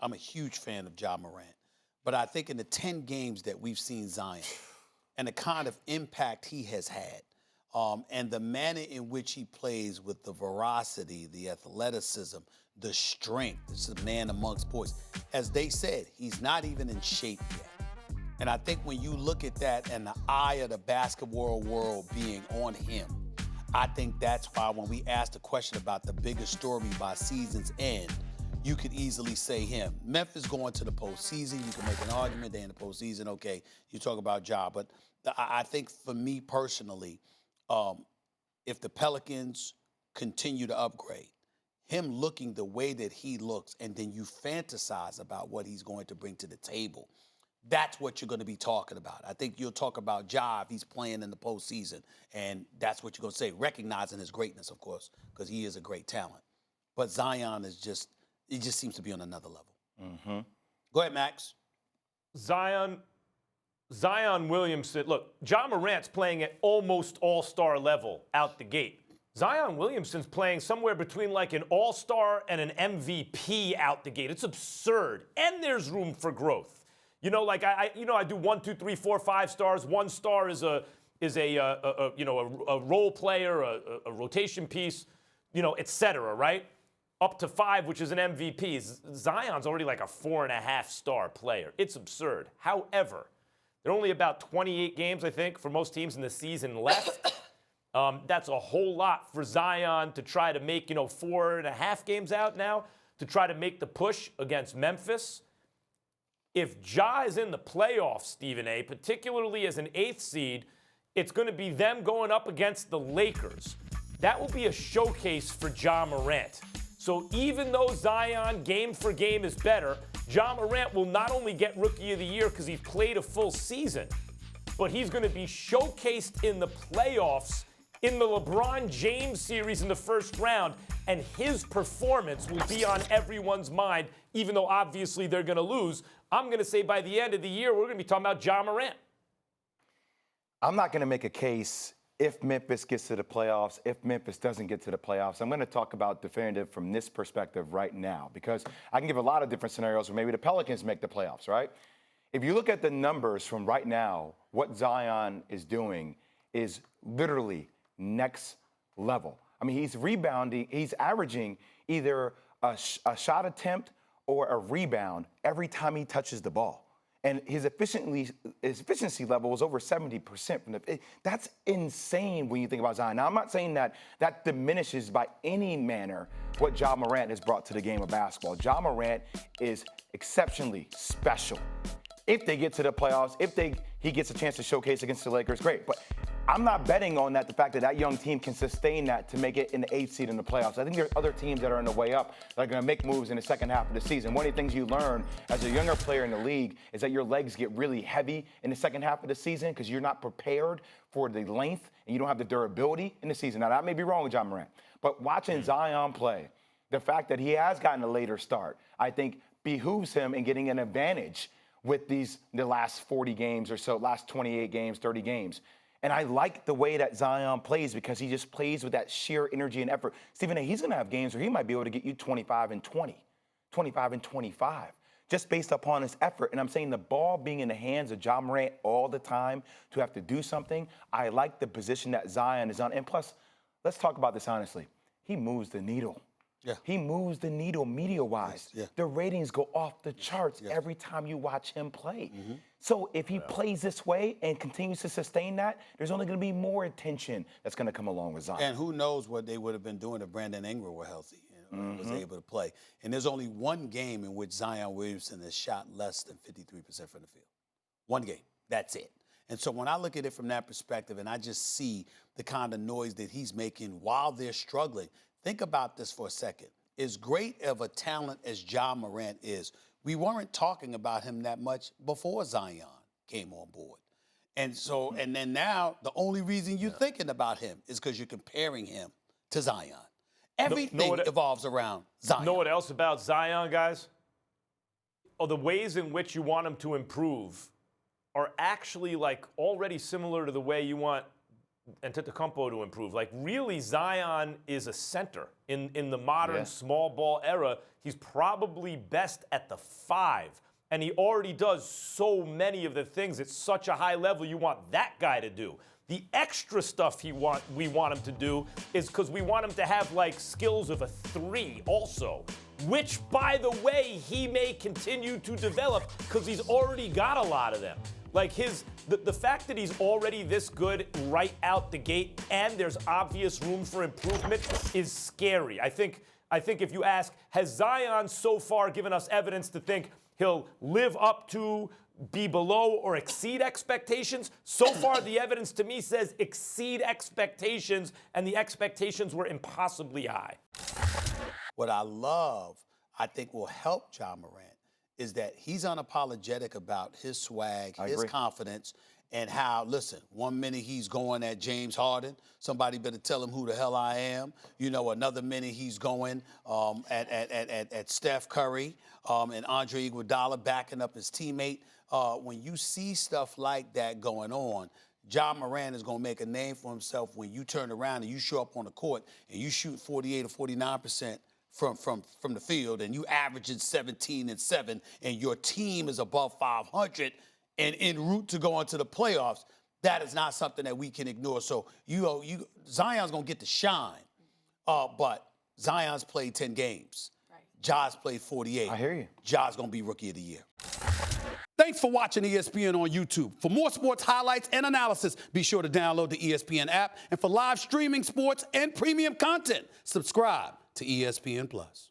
I'm a huge fan of Ja Morant. But I think in the 10 games that we've seen Zion and the kind of impact he has had, and the manner in which he plays with the veracity, the athleticism, the strength, this is a man amongst boys. As they said, he's not even in shape yet. And I think when you look at that and the eye of the basketball world being on him, I think that's why when we asked the question about the biggest story by season's end, you could easily say him. Memphis going to the postseason, you can make an argument they're in the postseason, okay, you talk about Ja. But I think for me personally, if the Pelicans continue to upgrade, him looking the way that he looks, and then you fantasize about what he's going to bring to the table, that's what you're going to be talking about. I think you'll talk about Ja if he's playing in the postseason, and that's what you're going to say, recognizing his greatness, of course, because he is a great talent. But Zion is just, he just seems to be on another level. Mm-hmm. Go ahead, Max. Zion Williamson, look, Ja Morant's playing at almost all-star level out the gate. Zion Williamson's playing somewhere between like an all-star and an MVP out the gate. It's absurd, and there's room for growth. You know, like I do 1, 2, 3, 4, 5 stars. 1 star is a role player, a rotation piece, et cetera, right? Up to 5, which is an MVP. Zion's already like a 4.5 star player. It's absurd. However, there are only about 28 games, I think, for most teams in the season left. That's a whole lot for Zion to try to make, 4.5 games out now to try to make the push against Memphis. If Ja is in the playoffs, Stephen A., particularly as an 8th seed, it's going to be them going up against the Lakers. That will be a showcase for Ja Morant. So even though Zion game for game is better, Ja Morant will not only get Rookie of the Year because he's played a full season, but he's going to be showcased in the playoffs in the LeBron James series in the first round, and his performance will be on everyone's mind, even though obviously they're going to lose. I'm going to say by the end of the year, we're going to be talking about Ja Morant. I'm not going to make a case if Memphis gets to the playoffs, if Memphis doesn't get to the playoffs. I'm going to talk about definitive from this perspective right now, because I can give a lot of different scenarios where maybe the Pelicans make the playoffs, right? If you look at the numbers from right now, what Zion is doing is literally next level. I mean, he's rebounding, he's averaging either a shot attempt or a rebound every time he touches the ball. And his efficiency level is over 70% from that's insane when you think about Zion. Now, I'm not saying that diminishes by any manner what Ja Morant has brought to the game of basketball. Ja Morant is exceptionally special. If they get to the playoffs, he gets a chance to showcase against the Lakers, great. But I'm not betting on that, the fact that young team can sustain that to make it in the 8th seed in the playoffs. I think there are other teams that are on the way up that are going to make moves in the second half of the season. One of the things you learn as a younger player in the league is that your legs get really heavy in the second half of the season because you're not prepared for the length and you don't have the durability in the season. Now, that may be wrong with Ja Morant, but watching Zion play, the fact that he has gotten a later start, I think behooves him in getting an advantage with the last 40 games or so, last 28 games, 30 games. And I like the way that Zion plays because he just plays with that sheer energy and effort. Stephen A., he's going to have games where he might be able to get you 25 and 20, 25 and 25, just based upon his effort. And I'm saying the ball being in the hands of Ja Morant all the time to have to do something, I like the position that Zion is on. And plus, let's talk about this honestly. He moves the needle. Yeah. He moves the needle media-wise. Yes. Yeah. The ratings go off the charts every time you watch him play. Mm-hmm. So if he plays this way and continues to sustain that, there's only going to be more attention that's going to come along with Zion. And who knows what they would have been doing if Brandon Ingram were healthy and was able to play. And there's only one game in which Zion Williamson has shot less than 53% from the field. One game. That's it. And so when I look at it from that perspective and I just see the kind of noise that he's making while they're struggling, think about this for a second. As great of a talent as Ja Morant is, we weren't talking about him that much before Zion came on board. And so, and then now, the only reason you're thinking about him is because you're comparing him to Zion. Everything evolves around Zion. Know what else about Zion, guys? The ways in which you want him to improve are actually like already similar to the way you want Antetokounmpo to improve. Like, really, Zion is a center. In the modern Yeah. small ball era, he's probably best at the 5. And he already does so many of the things at such a high level you want that guy to do. The extra stuff we want him to do is because we want him to have, like, skills of a 3 also, which, by the way, he may continue to develop because he's already got a lot of them. Like, the fact that he's already this good right out the gate and there's obvious room for improvement is scary. I think if you ask, has Zion so far given us evidence to think he'll live up to, be below, or exceed expectations? So far, the evidence to me says exceed expectations, and the expectations were impossibly high. What I love, I think will help Ja Morant, is that he's unapologetic about his swag, his agree. confidence, and how, listen, 1 minute he's going at James Harden. Somebody better tell him who the hell I am. You know, another minute he's going at Steph Curry and Andre Iguodala backing up his teammate. When you see stuff like that going on, Ja Morant is going to make a name for himself when you turn around and you show up on the court and you shoot 48 or 49% from the field, and you averaging 17 and 7, and your team is above 500 and en route to go into the playoffs. That is not something that we can ignore. So Zion's gonna get to shine, but Zion's played 10 games. Right. Ja's played 48. I hear you. Ja's gonna be Rookie of the Year. Thanks for watching ESPN on YouTube. For more sports highlights and analysis, be sure to download the ESPN app. And for live streaming sports and premium content, subscribe to ESPN+.